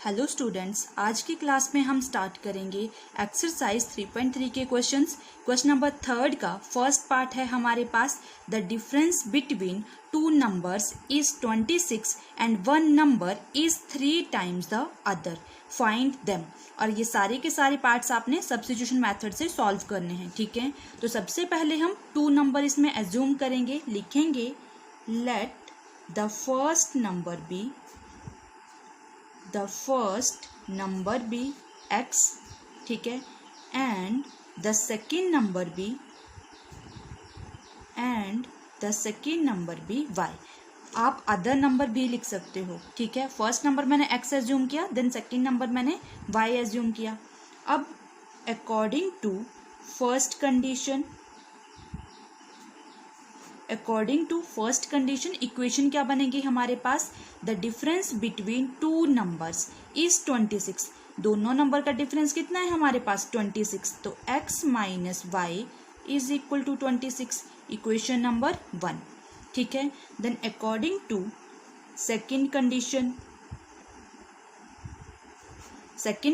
Hello students, आज की class में हम स्टार्ट करेंगे एक्सरसाइज 3.3 के क्वेश्चंस। क्वेश्चन नंबर 3 का फर्स्ट पार्ट है हमारे पास, the difference between two numbers is 26 and one number is 3 times the other, find them. और ये सारे के सारे पार्ट्स आपने सब्स्टिट्यूशन मेथड से सॉल्व करने हैं, ठीक है। तो सबसे पहले हम 2 नंबर इसमें एज्यूम करेंगे, लिखेंगे let the first number be x, ठीक है, and the second number be y। आप अदर नंबर भी लिख सकते हो, ठीक है। फर्स्ट नंबर मैंने x एज्यूम किया, देन सेकेंड नंबर मैंने y एज्यूम किया। अब according to first condition equation क्या बनेगी हमारे पास, the difference between two numbers is 26। दोनों नंबर का डिफरेंस कितना है हमारे पास 26, तो x minus y is equal to 26, equation number 1, ठीक है। Then according to second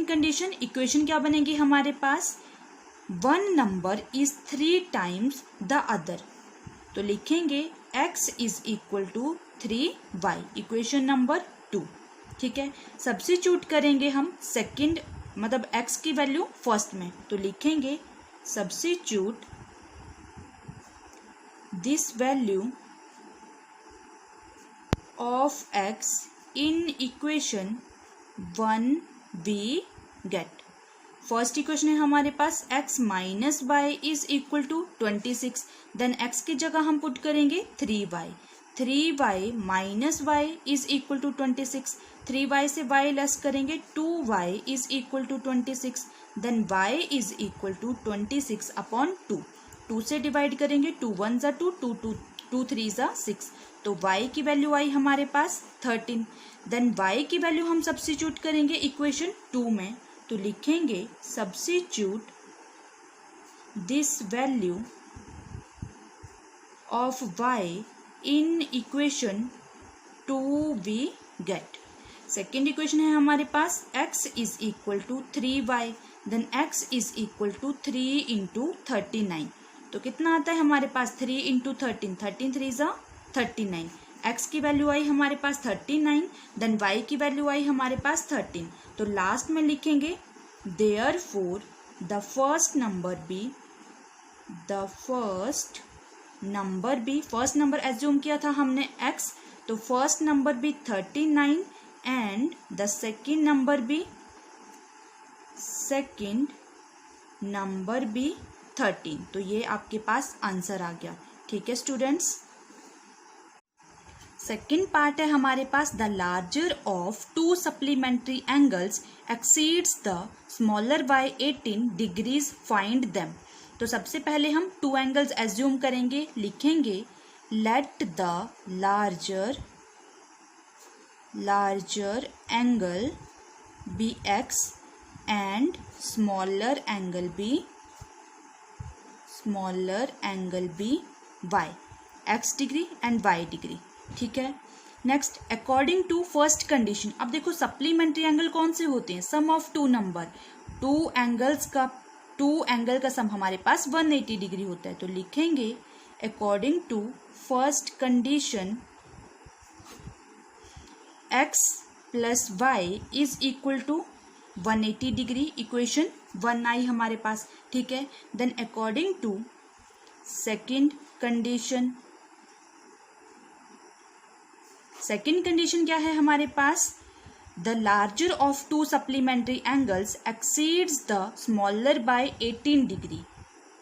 condition equation क्या बनेगी हमारे पास, one number is 3 times the other, तो लिखेंगे x is equal to 3y, equation number 2, ठीक है। सब्स्टिट्यूट करेंगे हम सेकंड मतलब x की वैल्यू फर्स्ट में, तो लिखेंगे substitute this value of x in equation 1 we get. First equation है हमारे पास x minus y is equal to 26, then x की जगह हम पुट करेंगे 3y minus y is equal to 26, 3y से y लेस करेंगे 2y is equal to 26, then y is equal to 26 upon 2 से डिवाइड करेंगे, 2 1 ज़ा 2, 2 3 ज़ा 6, तो y की वैल्यू आई हमारे पास 13। देन y की वैल्यू हम सब्स्टिट्यूट करेंगे इक्वेशन 2 में, तो लिखेंगे substitute this value of y in equation 2 we get. Second equation है हमारे पास x is equal to 3y, then x is equal to 3 into 39, तो कितना आता है हमारे पास 3 इंटू 13, 13 3 ज़ा 39, x की वैल्यू आई हमारे पास 39, देन y की वैल्यू आई हमारे पास 13, तो लास्ट में लिखेंगे therefore the first number assume किया था हमने x, तो फर्स्ट नंबर भी 39 एंड द सेकेंड नंबर भी 13, तो ये आपके पास आंसर आ गया, ठीक है स्टूडेंट्स। सेकेंड पार्ट है हमारे पास, the larger of two supplementary angles exceeds the smaller by 18 degrees, find them. तो सबसे पहले हम टू एंगल्स एज्यूम करेंगे, लिखेंगे let the larger angle be x and smaller angle be y, x degree and y degree, ठीक है। Next according to first condition, अब देखो सप्लीमेंट्री एंगल कौन से होते हैं, sum of two number, two angle का सम हमारे पास 180 डिग्री होता है, तो लिखेंगे according to first condition x plus y is equal to 180 degree, equation 1 आई हमारे पास, ठीक है। Then according to second condition क्या है हमारे पास, the larger of two supplementary angles exceeds the smaller by 18 degree,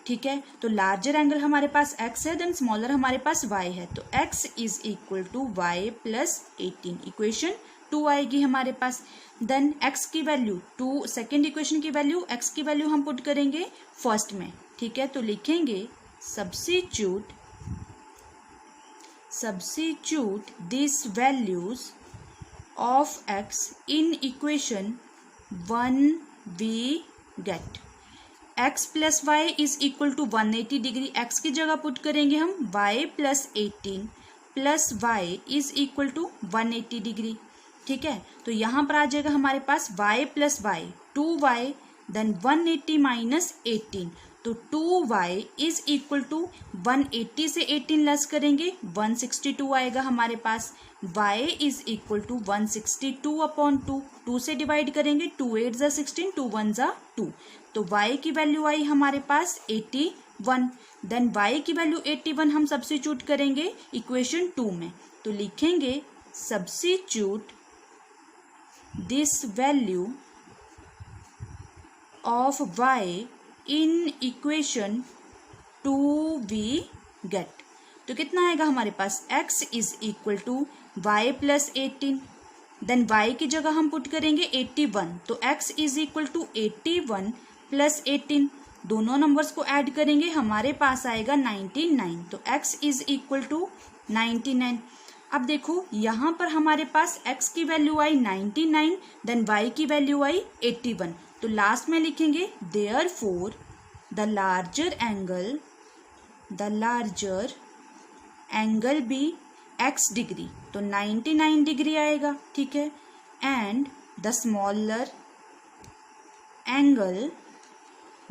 ठीक है। तो लार्जर एंगल हमारे पास x है, देन स्मॉलर हमारे पास y है, तो x is equal to y plus 18, equation 2 आएगी हमारे पास। देन x की वैल्यू 2, सेकेंड इक्वेशन की वैल्यू x की वैल्यू हम पुट करेंगे फर्स्ट में, ठीक है, तो लिखेंगे substitute this values of x in equation 1 we get. x plus y is equal to 180 degree, x की जगह पुट करेंगे हम y plus 18 plus y is equal to 180 degree, ठीक है। तो यहाँ पर आ जाएगा हमारे पास y plus y 2y then 180 minus 18, तो 2y इज इक्वल टू 180 से 18 लेस करेंगे 162 आएगा हमारे पास। y is equal to 162 upon 2 से डिवाइड करेंगे 2 8 ज़ा 16 2 1 ज़ा 2, तो y की वैल्यू आई हमारे पास 81। देन y की वैल्यू 81 हम सब्स्टिट्यूट करेंगे इक्वेशन 2 में, तो लिखेंगे substitute this value of y in equation 2 we get. तो कितना आएगा हमारे पास x is equal to y plus 18, then y की जगह हम पुट करेंगे 81, तो x is equal to 81 plus 18, दोनों नंबर्स को ऐड करेंगे हमारे पास आएगा 99, तो x इज इक्वल टू 99। अब देखो यहाँ पर हमारे पास x की वैल्यू आई 99 देन y की वैल्यू आई 81, तो लास्ट में लिखेंगे therefore the larger angle be x degree, तो 99 डिग्री आएगा, ठीक है। And the smaller angle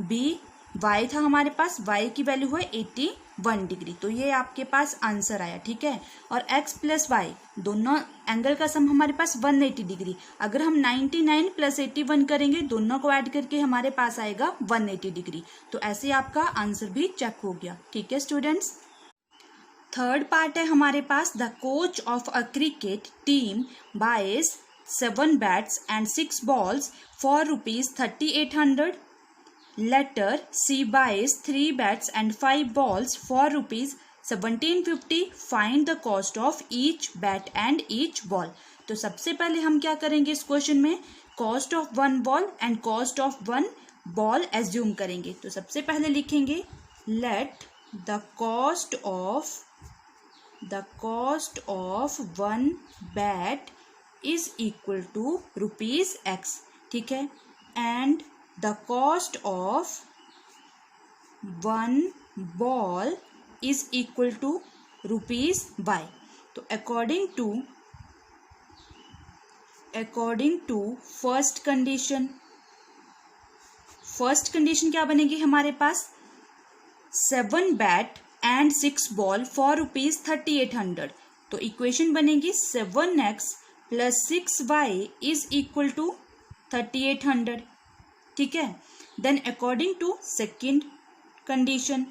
be y था हमारे पास, y की वैल्यू है 81 डिग्री, तो ये आपके पास आंसर आया, ठीक है। और x प्लस y दोनों एंगल का सम हमारे पास 180 डिग्री, अगर हम 99 प्लस 81 करेंगे दोनों को ऐड करके हमारे पास आएगा 180 डिग्री, तो ऐसे आपका आंसर भी चेक हो गया, ठीक है स्टूडेंट्स। थर्ड पार्ट है हमारे पास, the coach of a cricket team buys 7 bats and 6 balls for ₹3800। Letter C buys 3 bats and 5 balls for ₹1750. Find the cost of each bat and each ball. तो सबसे पहले हम क्या करेंगे इस क्वेश्चन में, cost of 1 ball and cost of 1 ball assume करेंगे। तो सबसे पहले लिखेंगे let the cost of 1 bat is equal to ₹x, ठीक है, and the cost of 1 ball is equal to ₹y। तो according to फर्स्ट कंडीशन क्या बनेगी हमारे पास, 7 बैट एंड 6 बॉल फॉर ₹3800, तो इक्वेशन बनेगी 7x plus 6y is equal to 3800, ठीक है। Then according to second condition,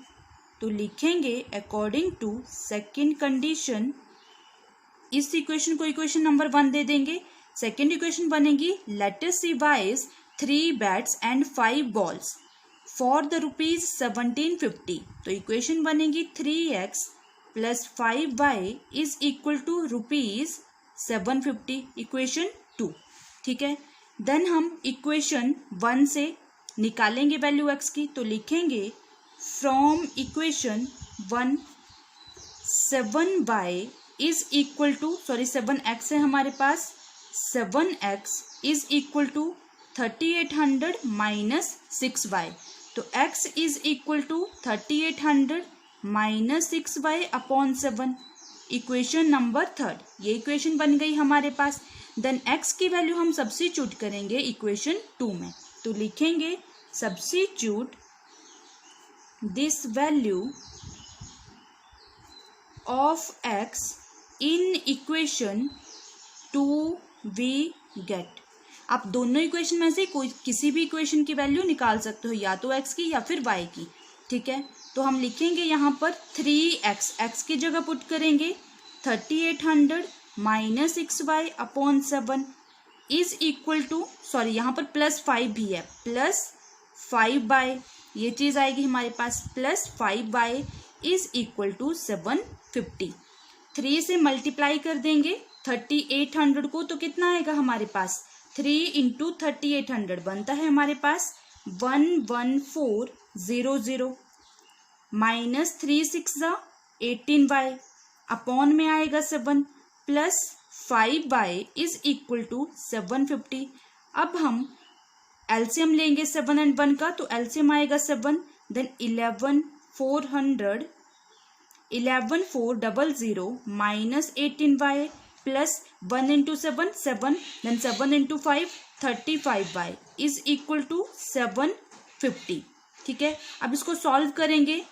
तो लिखेंगे अकॉर्डिंग टू सेकेंड कंडीशन, इस इक्वेशन को इक्वेशन नंबर 1 दे देंगे। सेकेंड इक्वेशन बनेगी let us see buys 3 bats and 5 balls for the ₹1750, तो इक्वेशन बनेगी 3x plus 5y is equal to ₹750, equation 2, ठीक है। देन हम इक्वेशन 1 से निकालेंगे वैल्यू x की, तो लिखेंगे from equation 1 7y is equal to 7x है हमारे पास, 7x is equal to 3800 minus 6y, तो x is equal to 3800 minus 6y upon 7, equation number 3, ये इक्वेशन बन गई हमारे पास। देन x की वैल्यू हम सब्स्टिट्यूट करेंगे इक्वेशन 2 में, तो लिखेंगे substitute this value of x in equation 2 we get. आप दोनों इक्वेशन में से कोई किसी भी इक्वेशन की वैल्यू निकाल सकते हो, या तो x की या फिर y की, ठीक है। तो हम लिखेंगे यहाँ पर 3x की जगह पुट करेंगे 3800 minus 6y upon 7 is equal to, यहाँ पर प्लस 5 भी है, प्लस 5y, ये चीज़ आएगी हमारे पास, plus 5y is equal to 750। 3 से मल्टीप्लाई कर देंगे 3800 को, तो कितना आएगा हमारे पास, 3 इंटू 3800 बनता है हमारे पास 11400 माइनस 3 6 18y अपॉन में आएगा 7 plus 5y is equal to 750। अब हम एलसीएम लेंगे 7 एंड 1 का, तो एलसीएम आएगा 7, then 11400 minus 18y plus 1 into 7 7, then 7 into 5 35y is equal to 750। ठीक है, अब इसको सॉल्व करेंगे।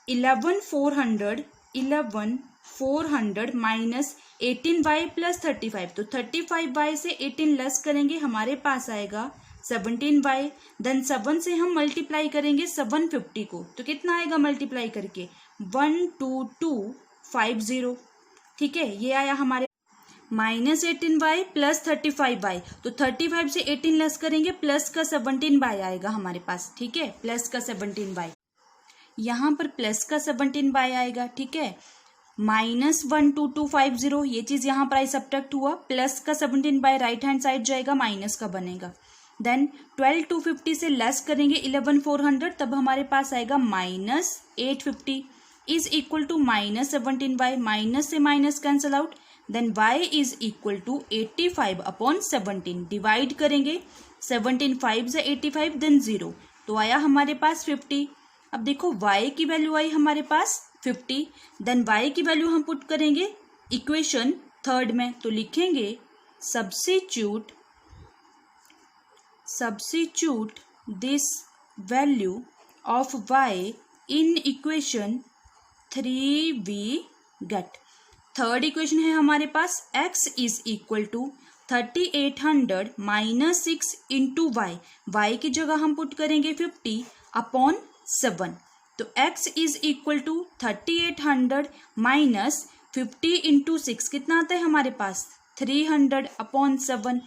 11,400 माइनस 18y प्लस 35, तो 35y से 18 लेस करेंगे, हमारे पास आएगा 17y। देन 7 से हम मल्टीप्लाई करेंगे 750 को, तो कितना आएगा मल्टीप्लाई करके 12250। ठीक है, ये आया हमारे माइनस 18y प्लस 35y, तो 35 से 18 लेस करेंगे, प्लस का 17y आएगा हमारे पास। ठीक है, प्लस का 17y, यहाँ पर प्लस का 17y आएगा। ठीक है, माइनस 12250, ये चीज यहाँ पर आई सब्ट्रैक्ट हुआ, प्लस का 17y राइट हैंड साइड जाएगा, माइनस का बनेगा। देन 12,250 से लेस करेंगे 11,400, तब हमारे पास आएगा minus 850 is equal to minus 17y, minus से minus cancel out, then y is equal to 85 upon 17, divide करेंगे 17 5 से 85, देन 0, तो आया हमारे पास 50। अब देखो y की वैल्यू आई हमारे पास 50, देन y की वैल्यू हम पुट करेंगे इक्वेशन थर्ड में, तो लिखेंगे substitute this value of y in equation 3 we get। Third equation है हमारे पास x is equal to 3800 minus 6 into y की जगह हम पुट करेंगे 50 अपॉन 7, तो x is equal to 3800 minus 50 into 6 कितना आता है हमारे पास 300 अपॉन 7,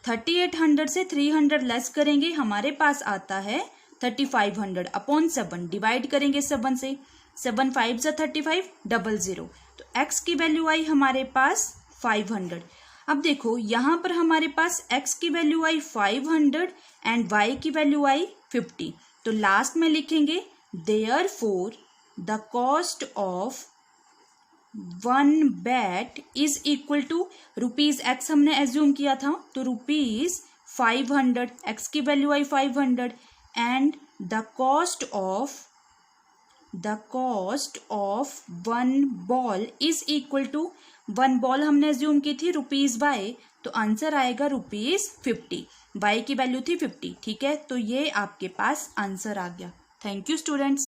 3800 से 300 लेस करेंगे, हमारे पास आता है 3500 अपॉन 7, डिवाइड करेंगे 7 से, 7 5 से 35 00, तो x की वैल्यू आई हमारे पास 500। अब देखो यहाँ पर हमारे पास x की वैल्यू आई 500 एंड y की वैल्यू आई 50, तो लास्ट में लिखेंगे therefore the cost of 1 bat is equal to rupees x हमने एज्यूम किया था, तो रुपीज 500, x की वैल्यू आई 500 and the cost of 1 ball is equal to 1 ball हमने एज्यूम की थी रुपीज y, तो आंसर आएगा रुपीज 50, y की वैल्यू थी 50। ठीक है, तो ये आपके पास आंसर आ गया। Thank you students.